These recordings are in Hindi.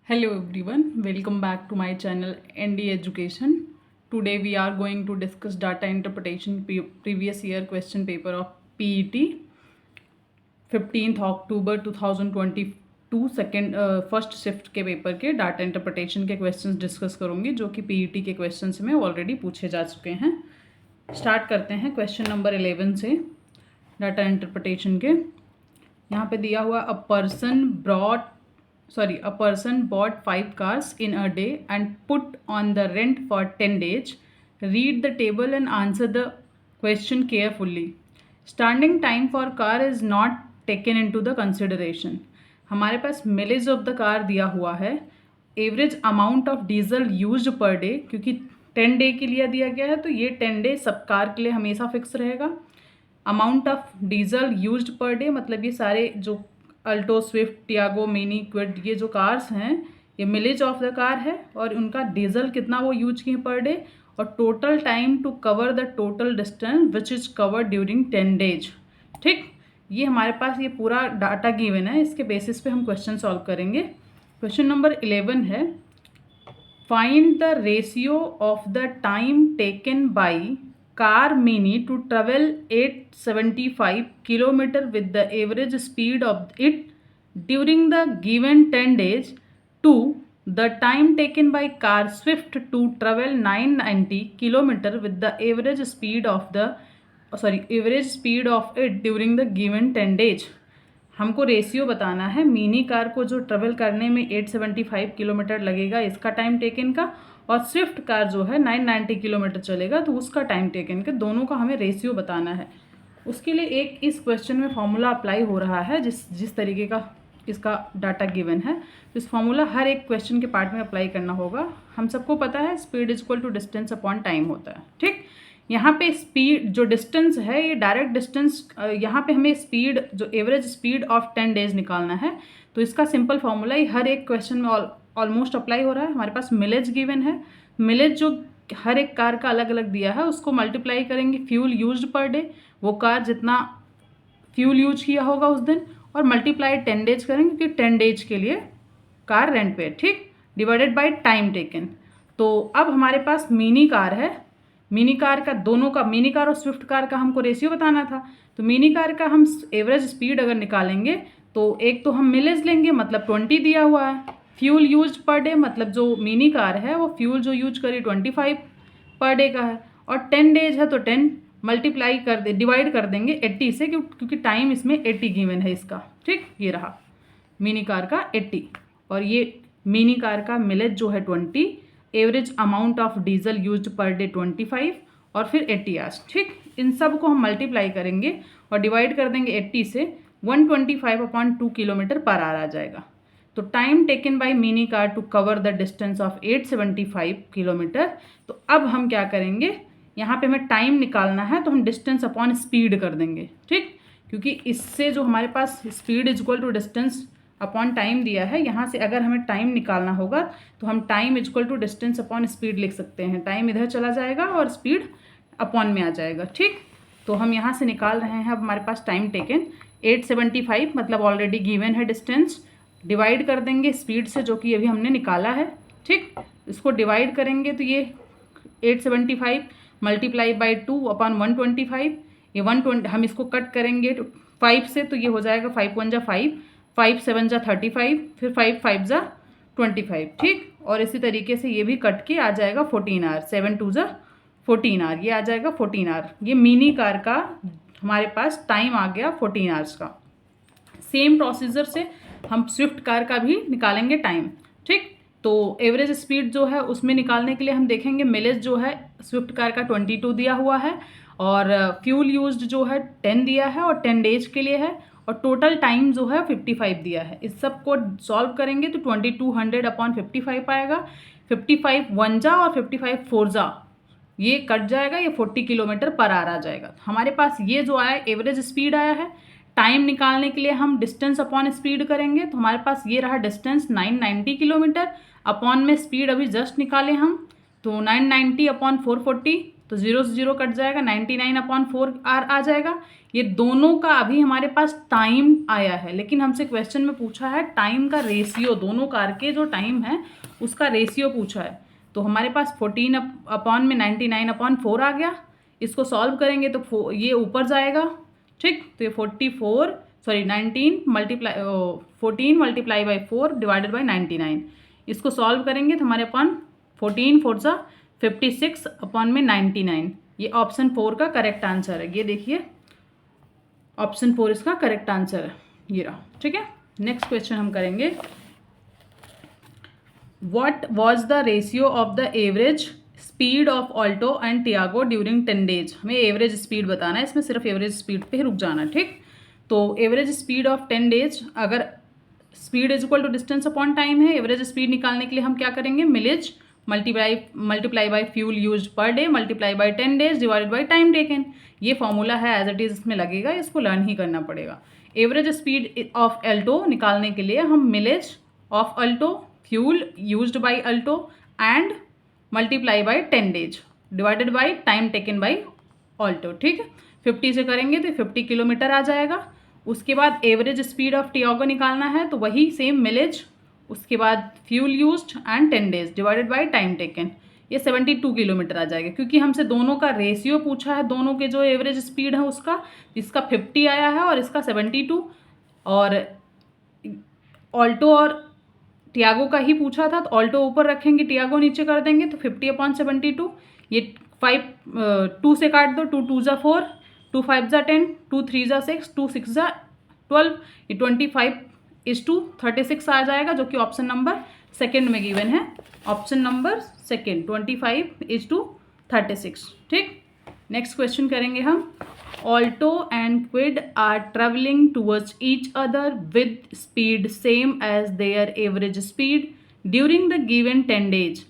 Hello everyone, welcome back to my channel ND Education. Today we are going to discuss data interpretation previous year question paper of PET 15th October 2022 first shift के पेपर के डाटा इंटरप्रिटेशन के क्वेश्चंस डिस्कस करूँगी जो कि पीईटी के क्वेश्चंस में ऑलरेडी पूछे जा चुके हैं। स्टार्ट करते हैं क्वेश्चन नंबर 11 से डाटा इंटरप्रिटेशन के। यहाँ पे दिया हुआ a person bought 5 cars in a day and put on the rent for 10 days. Read the table and answer the question carefully. Standing time for car is not taken into the consideration. हमारे पास mileage of the car दिया हुआ है, average amount of diesel used per day, क्योंकि 10 डे के लिए दिया गया है तो ये 10 डे सब कार के लिए हमेशा फिक्स रहेगा। Amount of diesel used per day मतलब ये सारे जो Alto, Swift, Tiago, Mini, Kwid ये जो कार्स हैं ये मिलेज ऑफ द कार है और उनका डीजल कितना वो यूज किए पर डे, और total time to cover the total distance which is covered during 10 days. ठीक, ये हमारे पास ये पूरा डाटा गिवन है, इसके बेसिस पे हम क्वेश्चन सॉल्व करेंगे। क्वेश्चन नंबर 11 है, find the ratio of the time taken by car mini to travel 875 kilometer with the average speed of it during the given 10 days to the time taken by car Swift to travel 990 kilometer with the average speed of it during the given 10 days। हमको रेशियो बताना है मिनी कार को जो ट्रेवल करने में 875 किलोमीटर लगेगा इसका टाइम टेकन का, और स्विफ्ट कार जो है 990 किलोमीटर चलेगा तो उसका टाइम टेकन के, दोनों का हमें रेशियो बताना है। उसके लिए एक इस क्वेश्चन में फॉर्मूला अप्लाई हो रहा है जिस तरीके का इसका डाटा गिवन है, तो इस फॉर्मूला हर एक क्वेश्चन के पार्ट में अप्लाई करना होगा। हम सबको पता है speed is equal to distance upon time होता है। ठीक, यहाँ पे स्पीड जो डिस्टेंस है ये डायरेक्ट डिस्टेंस, यहाँ पे हमें स्पीड जो एवरेज स्पीड ऑफ 10 डेज निकालना है, तो इसका सिंपल फॉर्मूला ही हर एक क्वेश्चन में ऑलमोस्ट अप्लाई हो रहा है। हमारे पास मिलेज गिवन है, मिलेज जो हर एक कार का अलग अलग दिया है उसको मल्टीप्लाई करेंगे फ्यूल यूज्ड पर डे, वो कार जितना फ्यूल यूज किया होगा उस दिन, और मल्टीप्लाई 10 डेज करेंगे क्योंकि 10 डेज के लिए कार रेंट पे है। ठीक, डिवाइडेड बाय टाइम टेकन। तो अब हमारे पास मिनी कार है, मिनी कार का दोनों का, मिनी कार और स्विफ्ट कार का हमको रेशियो बताना था, तो मिनी कार का हम एवरेज स्पीड अगर निकालेंगे तो एक तो हम मिलेज लेंगे मतलब 20 दिया हुआ है, फ्यूल यूज पर डे मतलब जो मिनी कार है वो फ्यूल जो यूज करी 25 पर डे का है, और 10 डेज है तो 10 मल्टीप्लाई कर दे डिवाइड कर देंगे 80 से, क्योंकि टाइम इसमें 80 गिवन है इसका। ठीक, ये रहा मिनी कार का 80 और ये मिनी कार का मिलेज जो है 20, average amount of diesel used per day 25 और फिर 80 आवर्स। ठीक, इन सब को हम मल्टीप्लाई करेंगे और डिवाइड कर देंगे 80 से, 125/2 किलोमीटर पर आवर आ जाएगा। तो time taken by Mini car to cover the distance of 875 kilometre. तो अब हम क्या करेंगे, यहाँ पे हमें टाइम निकालना है तो हम डिस्टेंस अपॉन स्पीड कर देंगे। ठीक, क्योंकि इससे जो हमारे पास speed is equal to distance upon time दिया है, यहाँ से अगर हमें टाइम निकालना होगा तो हम time is equal to distance upon speed लिख सकते हैं। टाइम इधर चला जाएगा और स्पीड अपॉन में आ जाएगा। ठीक, तो हम यहाँ से निकाल रहे हैं, अब हमारे पास टाइम टेकन 875 मतलब ऑलरेडी गिवन है डिस्टेंस, डिवाइड कर देंगे स्पीड से जो कि अभी हमने निकाला है। ठीक, इसको डिवाइड करेंगे तो ये 875 मल्टीप्लाई बाई 2/125, ये 120 हम इसको कट करेंगे 5 से तो ये हो जाएगा 5 1 जा 5, 5 7 जा 35, फिर 5 5 जा 25। ठीक, और इसी तरीके से ये भी कट के आ जाएगा 14 आवर, 7 2 जा 14 आवर, ये आ जाएगा 14 आवर। ये मिनी कार का हमारे पास टाइम आ गया 14 आवर्स का। सेम प्रोसीजर से हम स्विफ्ट कार का भी निकालेंगे टाइम। ठीक, तो एवरेज स्पीड जो है उसमें निकालने के लिए हम देखेंगे मिलेज जो है स्विफ्ट कार का 22 दिया हुआ है, और फ्यूल यूज्ड जो है 10 दिया है और 10 डेज के लिए है, और टोटल टाइम जो है 55 दिया है। इस सब को सॉल्व करेंगे तो 2200/55 आएगा। 55 1 जा और 55 4 जा ये कट जाएगा, ये 40 किलोमीटर पर आवर आ जाएगा। हमारे पास ये जो आया एवरेज स्पीड आया है, टाइम निकालने के लिए हम डिस्टेंस अपॉन स्पीड करेंगे तो हमारे पास ये रहा डिस्टेंस 990 किलोमीटर, अपॉन में स्पीड अभी जस्ट निकाले हम, तो 990/440 तो 0 से 0 कट जाएगा, 99/4 आ जाएगा। ये दोनों का अभी हमारे पास टाइम आया है, लेकिन हमसे क्वेश्चन में पूछा है टाइम का रेशियो, दोनों कार के जो टाइम है उसका रेशियो पूछा है। तो हमारे पास 14 में 99/4 आ गया। इसको सॉल्व करेंगे तो ये ऊपर जाएगा, ठीक। तो ये 14 मल्टीप्लाई बाई 4 डिवाइडेड बाई 99। इसको सॉल्व करेंगे तो हमारे अपन 14 4 सा 56/99। ये ऑप्शन 4 का करेक्ट आंसर है। ये देखिए ऑप्शन 4 इसका करेक्ट आंसर है, ये रहा, ठीक है। नेक्स्ट क्वेश्चन हम करेंगे, what was the ratio of the average speed of Alto and Tiago during 10 days. हमें एवरेज स्पीड बताना है, इसमें सिर्फ एवरेज स्पीड पे ही रुक जाना, ठीक। तो एवरेज स्पीड ऑफ 10 डेज, अगर speed is equal to distance upon time है, एवरेज स्पीड निकालने के लिए हम क्या करेंगे, mileage multiply by fuel used per day multiply by 10 days divided by time taken. ये फॉर्मूला है, एज इट इज इसमें लगेगा, इसको लर्न ही करना पड़ेगा। एवरेज स्पीड ऑफ अल्टो निकालने के लिए हम मिलेज of Alto, fuel used by Alto and multiply by 10 days divided by time taken by Alto, ठीक है। 50 से करेंगे तो 50 किलोमीटर आ जाएगा। उसके बाद एवरेज स्पीड ऑफ टियागो निकालना है, तो वही सेम मिलेज, उसके बाद fuel used and 10 days divided by time taken, ये 72 किलोमीटर आ जाएगा। क्योंकि हमसे दोनों का रेशियो पूछा है, दोनों के जो एवरेज स्पीड है उसका, इसका 50 आया है और इसका 72, और ऑल्टो और टियागो का ही पूछा था, तो ऑल्टो ऊपर रखेंगे, टियागो नीचे कर देंगे, तो 50/72। ये 2 से काट दो, 2 2 ज़ा 4, 2 5 ज़ा 10, 2 3 ज़ा 6, 2 6 ज़ा 12, ये 25:36 आ जाएगा, जो कि ऑप्शन नंबर सेकेंड में गिवन है। ऑप्शन नंबर सेकेंड 25:36, ठीक। नेक्स्ट क्वेश्चन करेंगे हम, Alto and Kwid are travelling towards each other with speed same as their average speed during the given 10 days.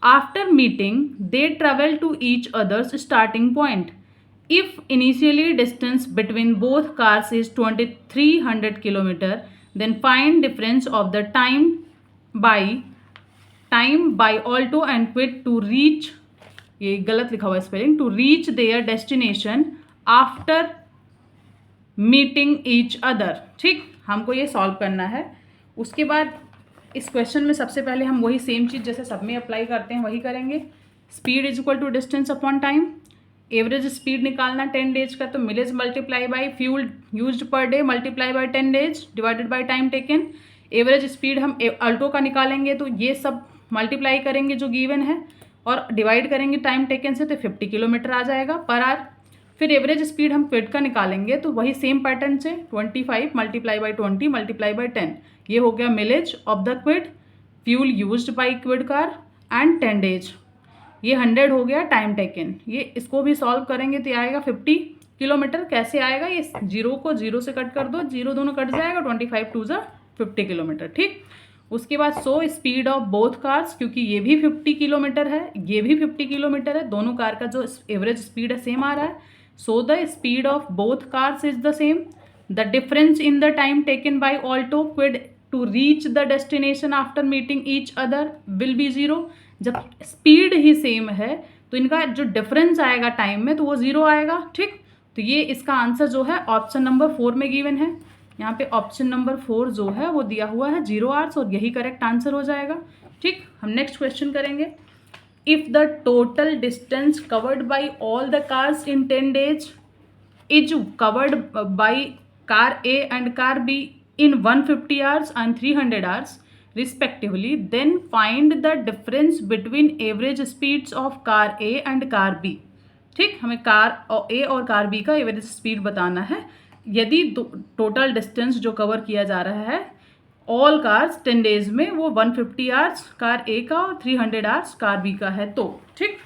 After meeting they travel to each other's starting point. If initially distance between both cars is 2300 km, then find difference of the time by Alto and Quid to reach, ये गलत लिखा हुआ है spelling, to reach their destination after meeting each other, ठीक। हमको ये सॉल्व करना है। उसके बाद इस क्वेश्चन में सबसे पहले हम वही सेम चीज़ जैसे सब में अप्लाई करते हैं वही करेंगे। Speed is equal to distance upon time, average speed निकालना 10 डेज का, तो mileage multiply by fuel used per day multiply by 10 days divided by time taken. Average speed हम अल्टो का निकालेंगे, तो ये सब मल्टीप्लाई करेंगे जो गिवन है और डिवाइड करेंगे टाइम टेकन से, तो 50 किलोमीटर आ जाएगा पर आवर। फिर एवरेज स्पीड हम क्विड का निकालेंगे, तो वही सेम पैटर्न से 25 मल्टीप्लाई बाई 20 मल्टीप्लाई बाई 10, ये हो गया mileage of the Kwid, fuel used by Kwid car and 10 days, ये 100 हो गया टाइम टेकन। ये इसको भी सॉल्व करेंगे तो आएगा 50 किलोमीटर। कैसे आएगा, ये 0 को 0 से कट कर दो, 0 दोनों कट जाएगा, 25 2 ज़ा 50 किलोमीटर, ठीक। उसके बाद स्पीड ऑफ बोथ कार्स, क्योंकि ये भी 50 किलोमीटर है, ये भी 50 किलोमीटर है, दोनों कार का जो एवरेज स्पीड है सेम आ रहा है। The speed of both cars is the same. The difference in the time taken by Alto Kwid to reach the destination after meeting each other will be 0। जब स्पीड ही सेम है तो इनका जो डिफरेंस आएगा टाइम में, तो वो 0 आएगा, ठीक। तो ये इसका आंसर जो है ऑप्शन नंबर 4 में गिवन है। यहाँ पे ऑप्शन नंबर 4 जो है वो दिया हुआ है 0 आवर्स, और यही करेक्ट आंसर हो जाएगा, ठीक। हम नेक्स्ट क्वेश्चन करेंगे, if the total distance covered by all the cars in 10 days is covered by car A and car B in 150 hours and 300 hours respectively, then find the difference between average speeds of car A and car B, ठीक। हमें कार A और कार B का एवरेज स्पीड बताना है। यदि टोटल डिस्टेंस जो कवर किया जा रहा है ऑल कार्स 10 डेज में, वो 150 आवर्स कार A का और 300 आवर्स कार B का है, तो ठीक।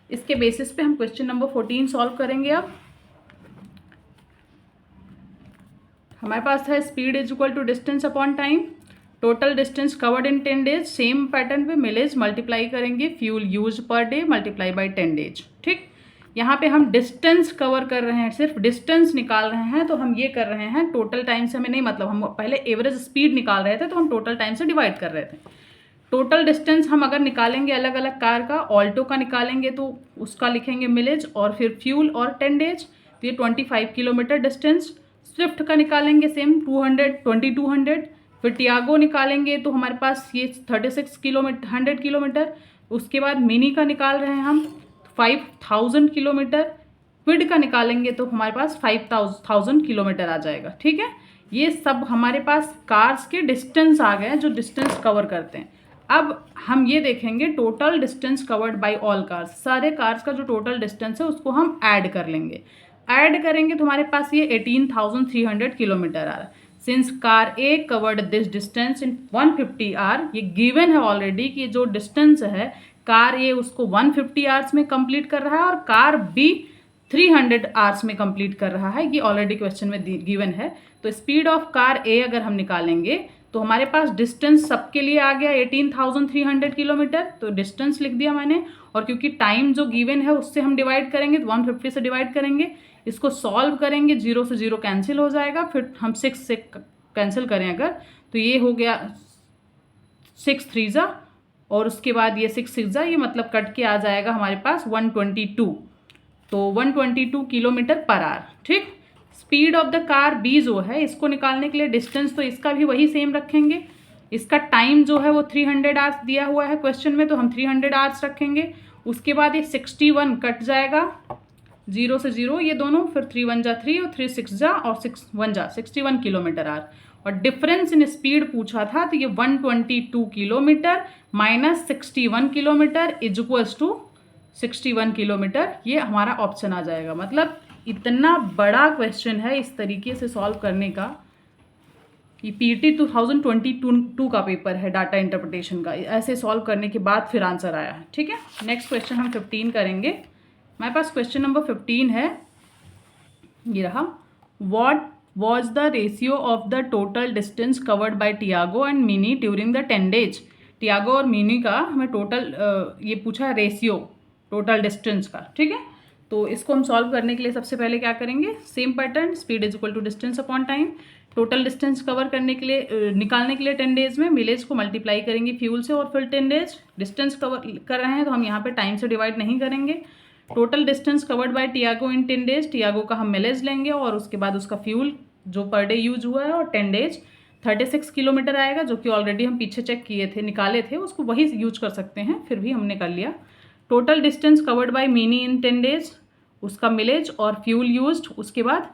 इसके बेसिस पे हम क्वेश्चन नंबर 14 सॉल्व करेंगे। अब हमारे पास है speed is equal to distance upon time, total distance covered in 10 days, same pattern पे मिलेज मल्टीप्लाई करेंगे fuel use per day multiply by 10 days, ठीक। यहाँ पे हम डिस्टेंस कवर कर रहे हैं, सिर्फ डिस्टेंस निकाल रहे हैं, तो हम ये कर रहे हैं टोटल टाइम से हमें नहीं मतलब, हम पहले एवरेज स्पीड निकाल रहे थे तो हम टोटल टाइम से डिवाइड कर रहे थे। टोटल डिस्टेंस हम अगर निकालेंगे अलग अलग कार का, ऑल्टो का निकालेंगे तो उसका लिखेंगे मिलेज और फिर फ्यूल और 10 डेज, तो ये 25 किलोमीटर डिस्टेंस। स्विफ्ट का निकालेंगे सेम 2200। फिर टियागो निकालेंगे तो हमारे पास ये 36 किलोमीटर 100 किलोमीटर। उसके बाद मिनी का निकाल रहे हैं हम 5000 किलोमीटर। क्विड का निकालेंगे तो हमारे पास 5000 किलोमीटर आ जाएगा। ठीक है, ये सब हमारे पास कार्स के डिस्टेंस आ गए हैं जो डिस्टेंस कवर करते हैं। अब हम ये देखेंगे total distance covered by all cars, सारे कार्स का जो टोटल डिस्टेंस है उसको हम ऐड कर लेंगे। ऐड करेंगे तो हमारे पास ये 18,300 किलोमीटर आ रहा है। Since car A covered this distance in 150 hour, ये गिवन है ऑलरेडी कि जो डिस्टेंस है कार ए उसको 150 आवर्स में कंप्लीट कर रहा है और कार बी 300 आवर्स में कंप्लीट कर रहा है, ये ऑलरेडी क्वेश्चन में गिवन है। तो स्पीड ऑफ कार ए अगर हम निकालेंगे तो हमारे पास डिस्टेंस सबके लिए आ गया 18,300 किलोमीटर, तो डिस्टेंस लिख दिया मैंने। और क्योंकि टाइम जो गिवन है उससे हम डिवाइड करेंगे तो 150 से डिवाइड करेंगे, इसको सॉल्व करेंगे, 0 से 0 कैंसिल हो जाएगा। फिर हम 6 से कैंसिल करें अगर तो ये हो गया 6 3 और उसके बाद ये 6 6 ये मतलब कट के आ जाएगा हमारे पास 122, तो 122 किलोमीटर पर आवर। ठीक, speed of the car B जो है इसको निकालने के लिए डिस्टेंस तो इसका भी वही सेम रखेंगे। इसका टाइम जो है वो 300 आवर्स दिया हुआ है क्वेश्चन में, तो हम 300 आवर्स रखेंगे। उसके बाद ये 61 कट जाएगा, 0 से 0 ये दोनों, फिर 3 1 जा 3 और 3 6 जा और 6 1 जा 61 किलोमीटर आवर। और डिफरेंस इन स्पीड पूछा था तो ये 122 kilometre minus 61 kilometre is equals to 61 kilometre, ये हमारा ऑप्शन आ जाएगा। मतलब इतना बड़ा क्वेश्चन है इस तरीके से सॉल्व करने का। ये पीटी 2022 का पेपर है डाटा इंटरप्रिटेशन का, ऐसे सॉल्व करने के बाद फिर आंसर आया है। ठीक है, नेक्स्ट क्वेश्चन हम 15 करेंगे। हमारे पास क्वेश्चन नंबर 15 है, ये रहा। What was the ratio of the total distance covered by Tiago and mini during the 10 days. Tiago और मिनी का हमें टोटल ये पूछा है रेशियो टोटल डिस्टेंस का। ठीक है, तो इसको हम सॉल्व करने के लिए सबसे पहले क्या करेंगे, same pattern, speed is equal to distance upon time. Total distance cover करने के लिए निकालने के लिए 10 डेज में मिलेज को मल्टीप्लाई करेंगे फ्यूल से और फिर 10 डेज। डिस्टेंस कवर कर रहे हैं तो हम यहाँ पे टाइम से डिवाइड नहीं करेंगे। Total distance covered by Tiago in 10 days, Tiago का हम मिलेज लेंगे और उसके बाद उसका फ्यूल जो पर डे यूज हुआ है, और 10 डेज 36 किलोमीटर आएगा, जो कि ऑलरेडी हम पीछे चेक किए थे, निकाले थे, उसको वही यूज कर सकते हैं, फिर भी हमने कर लिया। Total distance covered by mini in 10 days, उसका मिलेज और फ्यूल यूज्ड, उसके बाद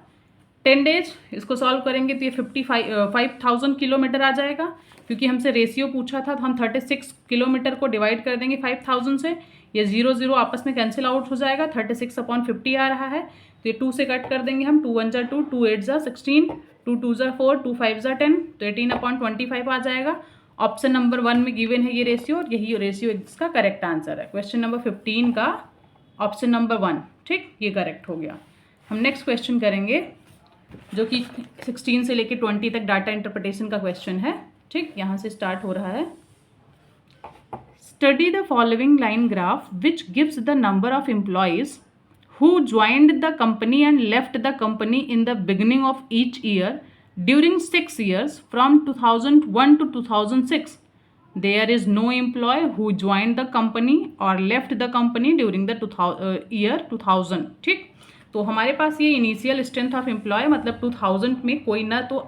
10 डेज। इसको सॉल्व करेंगे तो ये 5000 किलोमीटर आ जाएगा। क्योंकि हमसे रेशियो पूछा था तो हम 36 किलोमीटर को डिवाइड कर देंगे 5000 से, ये 0 0 आपस में कैंसिल आउट हो जाएगा, 36 अपॉन 50 आ रहा है, तो ये 2 से कट कर देंगे हम, 2 1 जा 2, 2 8 जा 16, 2 2 जा 4, 2 5 जा 10, तो 18 अपॉन 25 आ जाएगा। ऑप्शन नंबर 1 में गिवन है ये रेशियो, और यही रेशियो इसका करेक्ट आंसर है। क्वेश्चन नंबर 15 का ऑप्शन नंबर 1, ठीक, ये करेक्ट हो गया। हम नेक्स्ट क्वेश्चन करेंगे जो कि 16 से लेके 20 तक डाटा इंटरप्रिटेशन का क्वेश्चन है। ठीक, यहाँ से स्टार्ट हो रहा है। Study the following line graph which gives the number of employees who joined the company and left the company in the beginning of each year during 6 years from 2001 to 2006. There is no employee who joined the company or left the company during the year 2000. ठीक, तो हमारे पास ये इनिशियल स्ट्रेंथ ऑफ एम्प्लॉय मतलब 2000 में कोई ना तो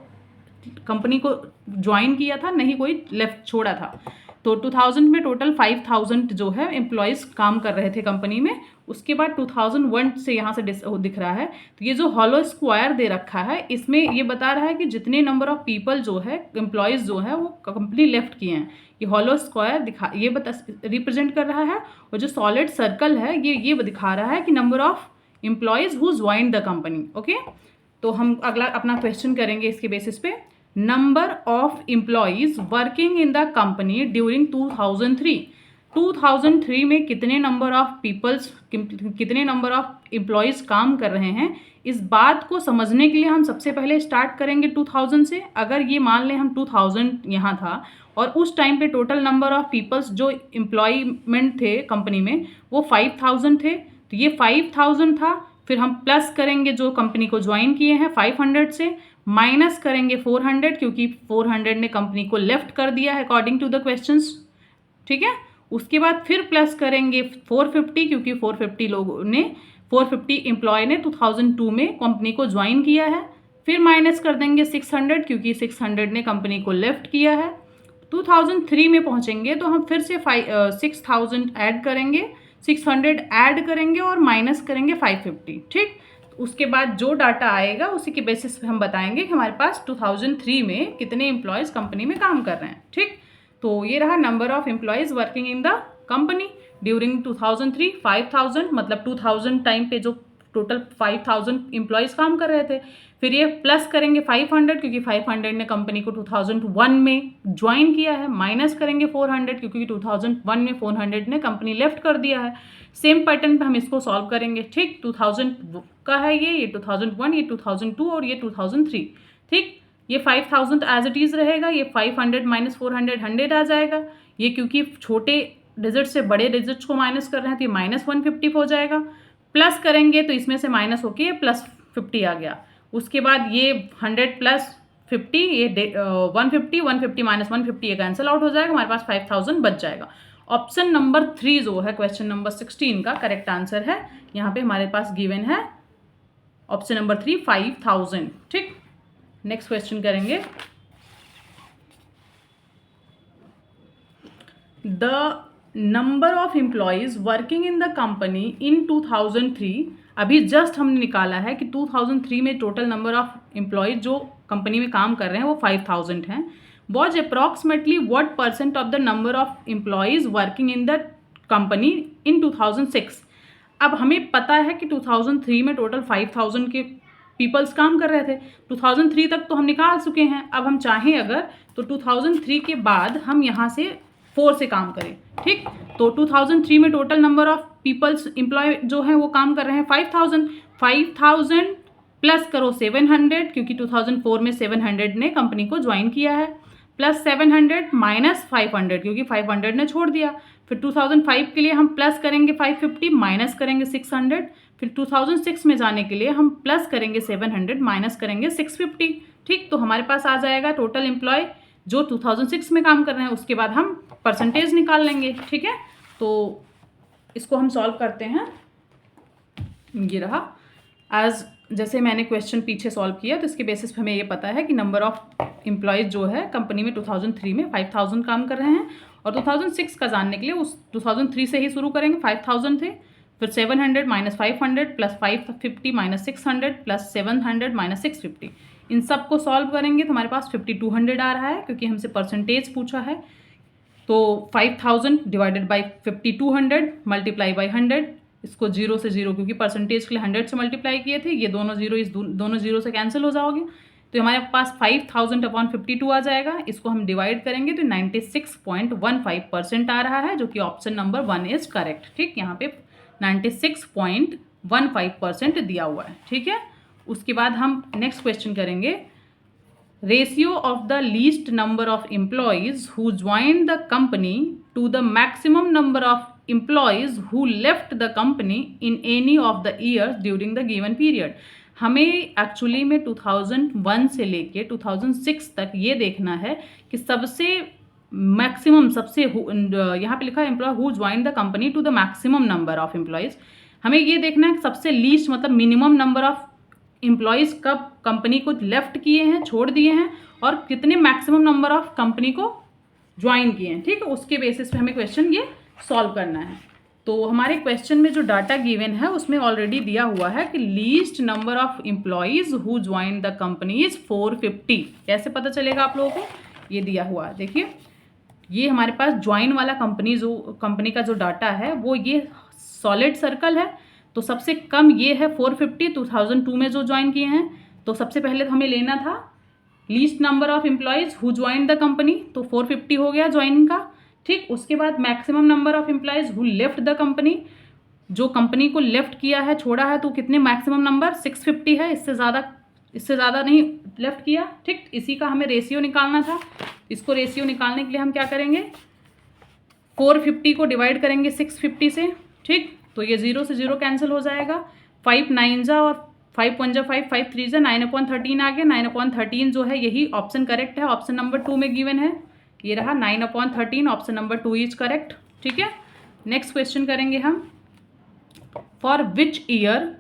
कंपनी को ज्वाइन किया था, नहीं कोई लेफ्ट छोड़ा था। तो 2000 में टोटल 5000 जो है एम्प्लॉयज़ काम कर रहे थे कंपनी में। उसके बाद 2001 से यहाँ से दिख रहा है, तो ये जो हॉलो स्क्वायर दे रखा है इसमें ये बता रहा है कि जितने नंबर ऑफ पीपल जो है एम्प्लॉयज़ जो है वो कंपनी लेफ्ट किए हैं। ये हॉलो स्क्वायर ये रिप्रेजेंट कर रहा है, और जो सॉलिड सर्कल है ये दिखा रहा है कि number of employees who join the company. Okay, तो हम अगला अपना क्वेश्चन करेंगे इसके बेसिस पे। Number of employees working in the company during 2003। 2003 में कितने नंबर ऑफ पीपल्स, कितने नंबर ऑफ एम्प्लॉयज़ काम कर रहे हैं, इस बात को समझने के लिए हम सबसे पहले स्टार्ट करेंगे 2000 से। अगर ये मान लें हम 2000 यहाँ था और उस टाइम पे टोटल नंबर ऑफ पीपल्स जो एम्प्लॉयमेंट थे कंपनी में वो 5000 थे, तो ये 5000 था। फिर हम प्लस करेंगे जो कंपनी को ज्वाइन किए हैं 500 से, माइनस करेंगे 400 क्योंकि 400 ने कंपनी को लेफ्ट कर दिया है अकॉर्डिंग टू द क्वेश्चंस। ठीक है। उसके बाद फिर प्लस करेंगे 450, क्योंकि 450 लोगों ने 450 एम्प्लॉय ने 2002 में कंपनी को ज्वाइन किया है। फिर माइनस कर देंगे 600, क्योंकि 600 ने कंपनी को लेफ्ट किया है। 2003 में पहुंचेंगे तो हम फिर से 6000 ऐड करेंगे, 600 ऐड करेंगे और माइनस करेंगे 550, ठीक। उसके बाद जो डाटा आएगा उसी के बेसिस पे हम बताएंगे कि हमारे पास 2003 में कितने एम्प्लॉयज़ कंपनी में काम कर रहे हैं, ठीक। तो ये रहा number of employees working in the company during 2003, 5000, मतलब 2000 टाइम पे जो टोटल 5000 एम्प्लॉयज़ काम कर रहे थे। फिर ये प्लस करेंगे 500, क्योंकि 500 ने कंपनी को 2001 में ज्वाइन किया है। माइनस करेंगे 400, क्योंकि 2001 में 400 ने कंपनी लेफ्ट कर दिया है। सेम पैटर्न पे हम इसको सॉल्व करेंगे, ठीक। 2000 का है ये 2001, ये 2002 और ये 2003, ठीक। ये 5000 एज इट इज़ रहेगा, ये 500 माइनस 400 100 आ जाएगा। ये क्योंकि छोटे डिजिट से बड़े डिजिट्स को माइनस कर रहे हैं तो ये माइनस 150 हो जाएगा। प्लस करेंगे तो इसमें से माइनस होके ये प्लस 50 आ गया। उसके बाद ये 100 प्लस 50, ये 150, 150 माइनस 150 ये कैंसिल आउट हो जाएगा, हमारे पास 5000 बच जाएगा। ऑप्शन नंबर 3 जो है क्वेश्चन नंबर 16 का करेक्ट आंसर है। यहाँ पे हमारे पास गिवन है ऑप्शन नंबर 3 5000, ठीक। नेक्स्ट क्वेश्चन करेंगे। The number of employees working in the company इन 2003, अभी जस्ट हमने निकाला है कि 2003 में टोटल नंबर ऑफ एम्प्लॉयज़ जो कंपनी में काम कर रहे हैं वो 5000 हैं। Was approximately what percent of the number of employees working in the company इन 2006। अब हमें पता है कि 2003 में टोटल 5000 के पीपल्स काम कर रहे थे। 2003 तक तो हम निकाल चुके हैं। अब हम चाहें अगर तो 2003 के बाद हम यहाँ से 4 से काम करें, ठीक। तो 2003 में total number of peoples employ जो हैं वो काम कर रहे हैं 5000। 5000 प्लस करो 700, क्योंकि 2004 में 700 ने कंपनी को ज्वाइन किया है, प्लस 700 माइनस 500, क्योंकि 500 ने छोड़ दिया। फिर 2005 के लिए हम प्लस करेंगे 550, माइनस करेंगे 600। फिर 2006 में जाने के लिए हम प्लस करेंगे 700, माइनस करेंगे 650, ठीक। तो हमारे पास आ जाएगा टोटल एम्प्लॉय जो 2006 में काम कर रहे हैं। उसके बाद हम परसेंटेज निकाल लेंगे, ठीक है। तो इसको हम सॉल्व करते हैं। ये रहा आज जैसे मैंने क्वेश्चन पीछे सॉल्व किया तो इसके बेसिस पे हमें ये पता है कि नंबर ऑफ एम्प्लॉयज़ जो है कंपनी में 2003 में 5000 काम कर रहे हैं। और 2006 का जानने के लिए उस 2003 से ही शुरू करेंगे, 5000 थे। फिर 700 minus 500 plus 550 minus 600 plus 700 minus 650, इन सब को सॉल्व करेंगे तो हमारे पास 5200 आ रहा है, क्योंकि हमसे परसेंटेज पूछा है। तो 5000 डिवाइडेड बाई 5200 मल्टीप्लाई बाई 100, इसको 0 से 0, क्योंकि परसेंटेज के लिए 100 से मल्टीप्लाई किए थे, ये दोनों जीरो इस दोनों जीरो से कैंसिल हो जाओगे। तो हमारे पास 5000 अपॉन 52 आ जाएगा। इसको हम डिवाइड करेंगे तो 96.15% आ रहा है, जो कि ऑप्शन नंबर 1 इज करेक्ट, ठीक। यहाँ पे 96.15% दिया हुआ है, ठीक है। उसके बाद हम नेक्स्ट क्वेश्चन करेंगे। Ratio of the least number of employees who join the company to the maximum number of employees who left the company in any of the years during the given period. हमें एक्चुअली में 2001 से लेके 2006 तक ये देखना है कि सबसे मैक्सिमम, सबसे यहाँ पे लिखा है employ who join the company to the maximum number of employees. हमें ये देखना है कि सबसे लीस्ट मतलब मिनिमम नंबर ऑफ एम्प्लॉयज़ कब कंपनी को लेफ्ट किए हैं, छोड़ दिए हैं, और कितने मैक्सिमम नंबर ऑफ कंपनी को ज्वाइन किए हैं, ठीक है। उसके बेसिस पे हमें क्वेश्चन ये सॉल्व करना है। तो हमारे क्वेश्चन में जो डाटा गिवन है उसमें ऑलरेडी दिया हुआ है कि least number of employees who join the company is 450। कैसे पता चलेगा आप लोगों को? ये दिया हुआ है, देखिए ये हमारे पास ज्वाइन वाला कंपनी का जो डाटा है वो ये सॉलिड सर्कल है। तो सबसे कम ये है 450, 2002 में जो ज्वाइन किए हैं। तो सबसे पहले तो हमें लेना था least number of employees who join the company, तो 450 हो गया ज्वाइनिंग का, ठीक। उसके बाद maximum number of employees who left the company, जो कंपनी को लेफ्ट किया है, छोड़ा है, तो कितने मैक्सिमम नंबर 650 है, इससे ज़्यादा नहीं लेफ्ट किया, ठीक। इसी का हमें रेशियो निकालना था। इसको रेशियो निकालने के लिए हम क्या करेंगे, 450 को डिवाइड करेंगे 650 से, ठीक। तो ये 0 से 0 कैंसिल हो जाएगा। 5 9 जा और 5 1 जा 5, 5 3 जा 9/13 आ गया। 9/13 जो है यही ऑप्शन करेक्ट है, ऑप्शन नंबर 2 में गिवन है, ये रहा 9/13, ऑप्शन नंबर 2 इज करेक्ट। ठीक है, नेक्स्ट क्वेश्चन करेंगे हम। For which year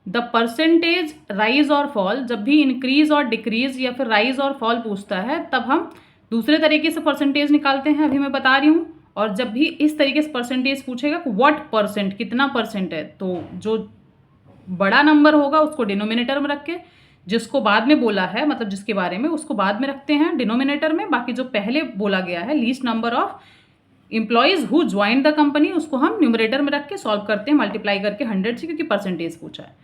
the percentage rise और फॉल, जब भी इंक्रीज और डिक्रीज या फिर राइज और फॉल पूछता है तब हम दूसरे तरीके से परसेंटेज निकालते हैं, अभी मैं बता रही हूँ। और जब भी इस तरीके से परसेंटेज पूछेगा व्हाट परसेंट, कितना परसेंट है, तो जो बड़ा नंबर होगा उसको डिनोमिनेटर में रख के, जिसको बाद में बोला है मतलब जिसके बारे में, उसको बाद में रखते हैं डिनोमिनेटर में। बाकी जो पहले बोला गया है least number of employees who join the company, उसको हम न्यूमरेटर में रख के सॉल्व करते हैं मल्टीप्लाई करके 100 से, क्योंकि परसेंटेज पूछा है।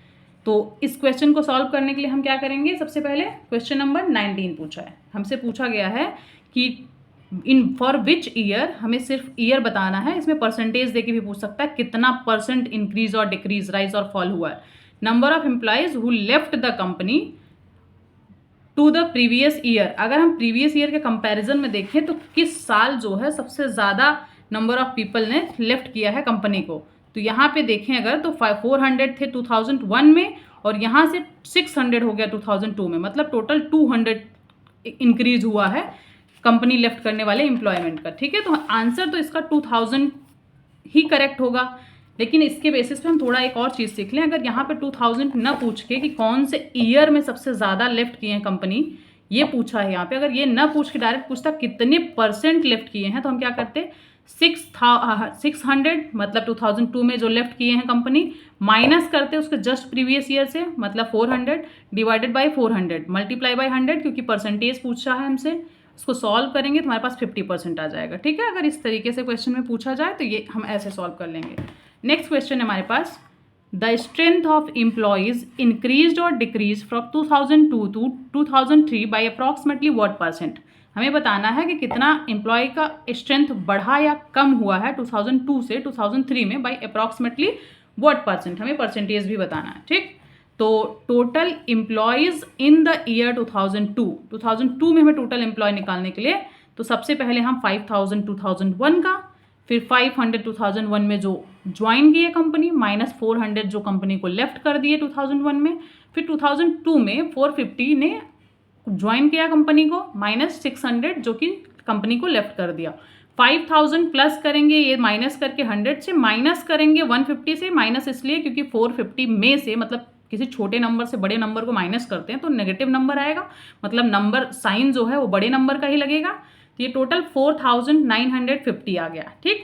तो इस क्वेश्चन को सॉल्व करने के लिए हम क्या करेंगे, सबसे पहले क्वेश्चन नंबर 19 पूछा है, हमसे पूछा गया है कि इन फॉर विच ईयर, हमें सिर्फ ईयर बताना है, इसमें परसेंटेज देके भी पूछ सकता है कितना परसेंट इंक्रीज और डिक्रीज, राइज और फॉल हुआ है। Number of employees who left the company to the previous year, अगर हम प्रीवियस ईयर के कंपैरिजन में देखें तो किस साल जो है सबसे ज़्यादा नंबर ऑफ पीपल ने लेफ्ट किया है कंपनी को, तो यहाँ पे देखें अगर तो 400 थे 2001 में, और यहाँ से 600 हो गया 2002 में, मतलब टोटल 200 इंक्रीज हुआ है कंपनी लेफ्ट करने वाले एम्प्लॉयमेंट का। ठीक है, तो आंसर तो इसका 2000 ही करेक्ट होगा। लेकिन इसके बेसिस पे हम थोड़ा एक और चीज़ सीख लें, अगर यहाँ पे 2000 न पूछ के कि कौन से ईयर में सबसे ज़्यादा लेफ्ट किए हैं कंपनी, ये पूछा है यहाँ पे, अगर ये न पूछ के डायरेक्ट पूछता कितने परसेंट लेफ्ट किए हैं, तो हम क्या करते 600 मतलब 2002 में जो लेफ्ट किए हैं कंपनी, माइनस करते उसके जस्ट प्रीवियस ईयर से मतलब 400 डिवाइडेड बाय 400 मल्टीप्लाई बाय 100, क्योंकि परसेंटेज पूछा है हमसे। इसको सॉल्व करेंगे तो हमारे पास 50% आ जाएगा। ठीक है, अगर इस तरीके से क्वेश्चन में पूछा जाए तो ये हम ऐसे सॉल्व कर लेंगे। नेक्स्ट क्वेश्चन है हमारे पास, the strength of employees increase और decrease from 2002 to 2003 by approximately what percent. हमें बताना है कि कितना एम्प्लॉय का स्ट्रेंथ बढ़ा या कम हुआ है 2002 से 2003 में बाई अप्रॉक्सीमेटली व्हाट परसेंट, हमें परसेंटेज भी बताना है। ठीक, तो total employees in the year 2002 में हमें टोटल एम्प्लॉय निकालने के लिए, तो सबसे पहले हम 5000 2001 का, फिर 500 2001 में जो ज्वाइन किए कंपनी, माइनस 400 जो कंपनी को लेफ्ट कर दिए 2001 में, फिर 2002 में 450 ने ज्वाइन किया कंपनी को, माइनस 600 जो कि कंपनी को लेफ्ट कर दिया। 5000 प्लस करेंगे, ये माइनस करके 100 से माइनस करेंगे 150 से, माइनस इसलिए क्योंकि 450 में से मतलब किसी छोटे नंबर से बड़े नंबर को माइनस करते हैं तो नेगेटिव नंबर आएगा, मतलब नंबर साइन जो है वो बड़े नंबर का ही लगेगा। तो ये टोटल 4950 आ गया। ठीक,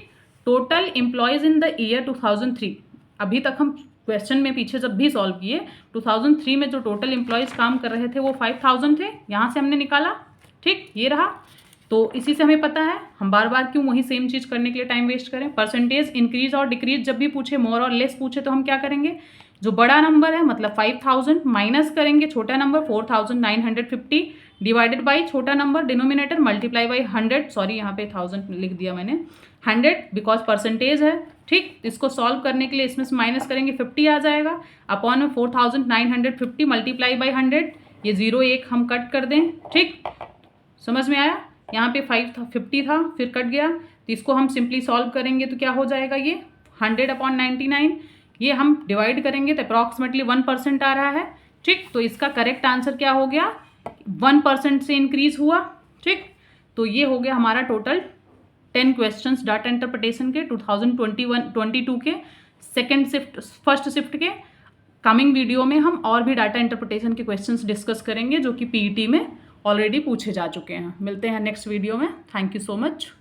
total employees in the year 2003, अभी तक हम क्वेश्चन में पीछे जब भी सॉल्व किए 2003 में जो टोटल एम्प्लॉयज़ काम कर रहे थे वो 5000 थे, यहाँ से हमने निकाला। ठीक, ये रहा, तो इसी से हमें पता है, हम बार बार क्यों वही सेम चीज़ करने के लिए टाइम वेस्ट करें। परसेंटेज इंक्रीज और डिक्रीज जब भी पूछे, मोर और लेस पूछे, तो हम क्या करेंगे, जो बड़ा नंबर है मतलब 5000 माइनस करेंगे छोटा नंबर 4950 डिवाइडेड बाई छोटा number denominator multiply by 100, sorry यहाँ पे 1000 लिख दिया मैंने, 100 बिकॉज परसेंटेज है। ठीक, इसको सॉल्व करने के लिए इसमें से माइनस करेंगे 50 आ जाएगा, अपॉन में 4950 मल्टीप्लाई बाई 100, ये 0 1 हम कट कर दें। ठीक, समझ में आया, यहाँ पे 50 था फिर कट गया, तो इसको हम सिंपली सॉल्व करेंगे तो क्या हो जाएगा, ये 100/99, ये हम डिवाइड करेंगे तो अप्रॉक्सीमेटली 1% आ रहा है। ठीक, तो इसका करेक्ट आंसर क्या हो गया, 1% से इंक्रीज हुआ। ठीक, तो ये हो गया हमारा टोटल 10 क्वेश्चंस डाटा इंटरप्रिटेशन के 2022 के सेकेंड शिफ्ट, फर्स्ट शिफ्ट के। कमिंग वीडियो में हम और भी डाटा इंटरप्रिटेशन के क्वेश्चंस डिस्कस करेंगे जो कि पीईटी में ऑलरेडी पूछे जा चुके हैं। मिलते हैं नेक्स्ट वीडियो में। Thank you so much.